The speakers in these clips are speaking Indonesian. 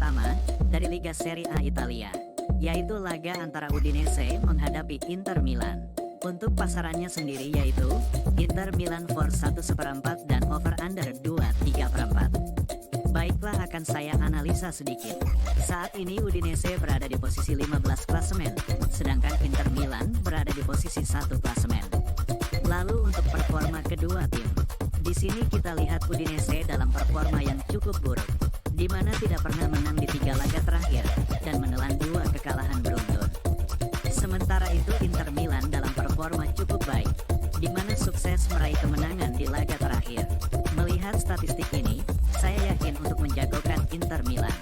pertama dari Liga Serie A Italia, yaitu laga antara Udinese menghadapi Inter Milan. Untuk pasarannya sendiri yaitu Inter Milan for 1/4 dan over under 2/3/4. Baiklah, akan saya analisa sedikit. Saat ini Udinese berada di posisi 15 klasemen, sedangkan Inter Milan berada di posisi 1 klasemen. Lalu untuk performa kedua tim, di sini kita lihat Udinese dalam performa yang cukup buruk, di mana tidak pernah menang di 3 laga terakhir dan menelan 2 kekalahan beruntun. Sementara itu Inter Milan dalam performa cukup baik, di mana sukses meraih kemenangan di laga terakhir. Melihat statistik ini, saya yakin untuk menjagokan Inter Milan.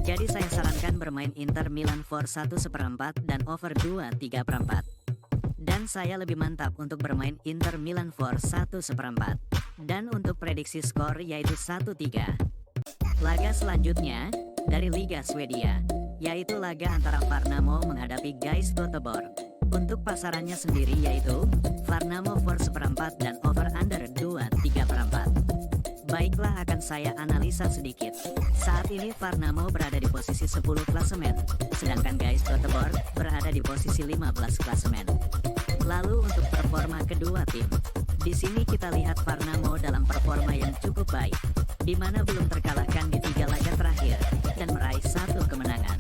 Jadi saya sarankan bermain Inter Milan for 1/4 dan over 2/3/4. Dan saya lebih mantap untuk bermain Inter Milan for 1/4. Dan untuk prediksi skor yaitu 1-3. Laga selanjutnya dari Liga Swedia, yaitu laga antara Värnamo menghadapi GAIS Göteborg. Untuk pasarannya sendiri yaitu Värnamo for 1/4 dan over under 2/3/4. Baiklah, akan saya analisa sedikit. Saat ini Värnamo berada di posisi 10 klasemen, sedangkan GAIS Göteborg berada di posisi 15 klasemen. Lalu untuk performa kedua tim, di sini kita lihat Värnamo dalam performa yang cukup baik, di mana belum terkalahkan di 3 laga terakhir dan meraih 1 kemenangan.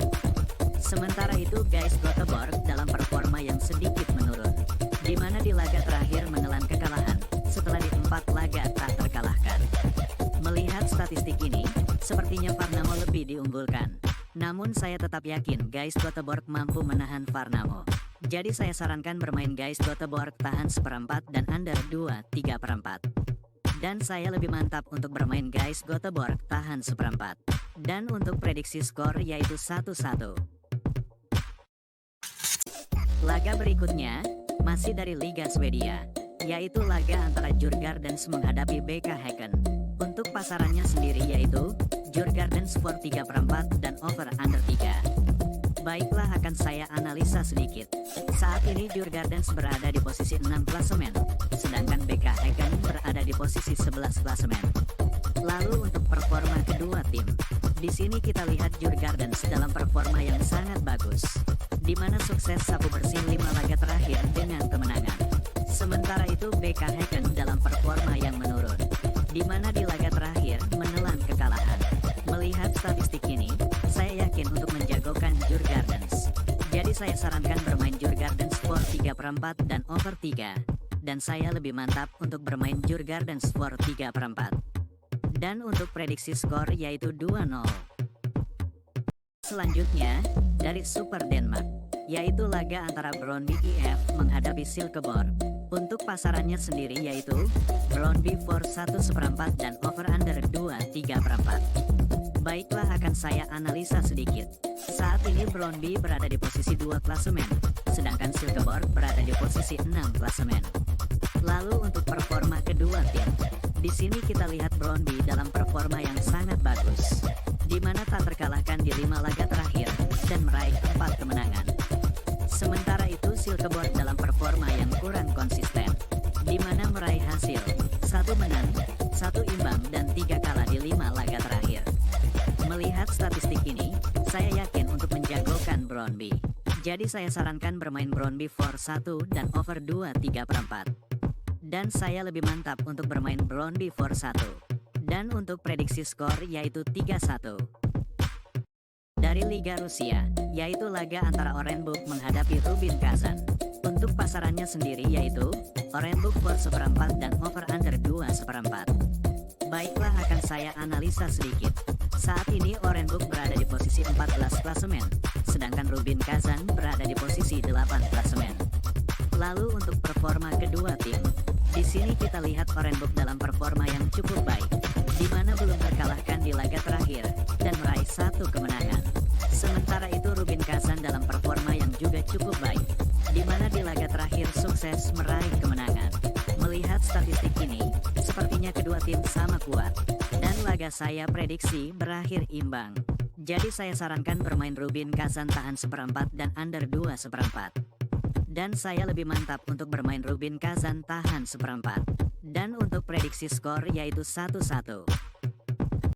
Sementara itu GAIS Göteborg dalam performa yang sedikit menurun, di mana di laga terakhir menelan kekalahan setelah di 4 laga tak terkalahkan. Melihat statistik ini, sepertinya Värnamo lebih diunggulkan. Namun saya tetap yakin GAIS Göteborg mampu menahan Värnamo. Jadi saya sarankan bermain GAIS Göteborg tahan 1/4 dan under 2/3/4. Dan saya lebih mantap untuk bermain GAIS Göteborg tahan 1/4. Dan untuk prediksi skor yaitu 1-1. Laga berikutnya masih dari Liga Swedia, yaitu laga antara Djurgårdens menghadapi BK Häcken. Untuk pasarannya sendiri yaitu Djurgårdens for 3/4 dan over under 3. Baiklah, akan saya analisa sedikit. Saat ini Djurgårdens berada di posisi 6 klasemen, sedangkan BK Häcken berada di posisi 11 klasemen. Lalu untuk performa kedua tim, di sini kita lihat Djurgårdens dalam performa yang sangat bagus, di mana sukses sapu bersih 5 laga terakhir dengan kemenangan. Sementara itu BK Häcken dalam performa yang menurun, di mana di laga terakhir menelan kekalahan. Melihat statistik ini, saya yakin untuk menjagokan Djurgårdens. Jadi saya sarankan bermain Djurgårdens for 3/4 dan over 3. Dan saya lebih mantap untuk bermain Djurgårdens for 3/4. Dan untuk prediksi skor yaitu 2-0. Selanjutnya dari Super Denmark, yaitu laga antara Brøndby IF menghadapi Silkeborg. Untuk pasarannya sendiri yaitu Brøndby for 1/4 dan over under 2/3/4. Baiklah, akan saya analisa sedikit. Saat ini Brøndby berada di posisi 2 klasemen, sedangkan Silkeborg berada di posisi 6 klasemen. Lalu untuk performa kedua tim, di sini kita lihat Brøndby dalam performa yang sangat bagus, di mana tak terkalahkan di 5 laga terakhir dan meraih 4 kemenangan. Sementara itu Silkeborg dalam performa yang kurang konsisten, di mana meraih hasil 1 menang, 1 imbang dan 3 kalah di 5 laga terakhir. Melihat statistik ini, saya yakin untuk menjagokan Brøndby. Jadi saya sarankan bermain Brøndby for 1 dan over 2/3/4. Dan saya lebih mantap untuk bermain Brøndby for 1. Dan untuk prediksi skor yaitu 3-1. Dari Liga Rusia, yaitu laga antara Orenburg menghadapi Rubin Kazan. Untuk pasarannya sendiri yaitu Orenburg for 1/4 dan over under 2/4. Baiklah, akan saya analisa sedikit. Saat ini Orenburg berada di posisi 14 klasemen, sedangkan Rubin Kazan berada di posisi 8 klasemen. Lalu untuk performa kedua tim, di sini kita lihat Orenburg dalam performa yang cukup baik, di mana belum terkalahkan di laga terakhir dan meraih 1 kemenangan. Sementara itu Rubin Kazan dalam performa yang juga cukup baik, di mana di laga terakhir sukses meraih kemenangan. Melihat statistik ini, sepertinya kedua tim sama kuat, dan laga saya prediksi berakhir imbang. Jadi saya sarankan bermain Rubin Kazan tahan 1/4 dan under 2/4. Dan saya lebih mantap untuk bermain Rubin Kazan tahan 1/4. Dan untuk prediksi skor yaitu 1-1.